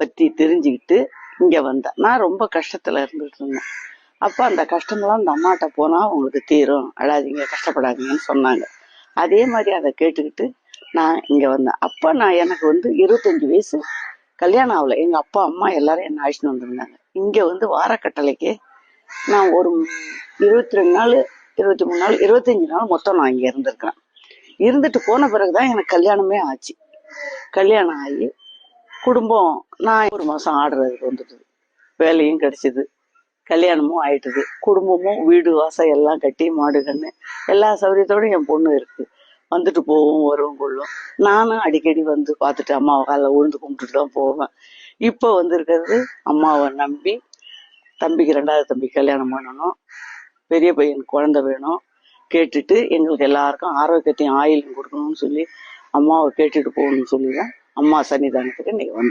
பற்றி தெரிஞ்சுக்கிட்டு இங்க வந்தேன். நான் ரொம்ப கஷ்டத்துல இருந்துட்டு இருந்தேன். அப்ப அந்த கஷ்டமெல்லாம் அந்த அம்மாட்ட போனா உங்களுக்கு தீரும், அழாதீங்க, கஷ்டப்படாதீங்கன்னு சொன்னாங்க. அதே மாதிரி அதை கேட்டுக்கிட்டு நான் இங்க வந்தேன். அப்ப நான் எனக்கு 25 வயசு, கல்யாணம் ஆகல. எங்க அப்பா அம்மா எல்லாரும் என்ன அழைச்சிட்டு வந்திருந்தாங்க. இங்க வாரக்கட்டளைக்கு நான் ஒரு 22 நாள், 23 நாள், 25 நாள் மொத்தம் நான் இங்க இருந்திருக்கிறேன். இருந்துட்டு போன பிறகுதான் எனக்கு கல்யாணமே ஆச்சு. கல்யாணம் ஆகி குடும்பம் நான் 1 மாசம் ஆடுறதுக்கு வந்துட்டு வேலையும் கிடைச்சது, கல்யாணமும் ஆயிட்டுது, குடும்பமும் வீடு வாசம் எல்லாம் கட்டி மாடு கண்ணு எல்லா சௌகரியத்தோடும் என் பொண்ணு இருக்கு. வந்துட்டு போவோம், வருவோம், கொள்ளும். நானும் அடிக்கடி வந்து பார்த்துட்டு அம்மாவை காலைல உழுந்து கும்பிட்டுட்டு தான் போவேன். இப்போ இருக்கிறது அம்மாவை நம்பி தம்பிக்கு 2வது தம்பி கல்யாணம் பண்ணணும், பெரிய பையனுக்கு குழந்தை வேணும் கேட்டுட்டு எங்களுக்கு எல்லாருக்கும் ஆரோக்கியத்தையும் ஆயிலும் கொடுக்கணும்னு சொல்லி அம்மாவை கேட்டுட்டு போகணும்னு சொல்லிதான் அம்மா சன்னிதானத்துக்கு இன்னைக்கு வந்தேன்.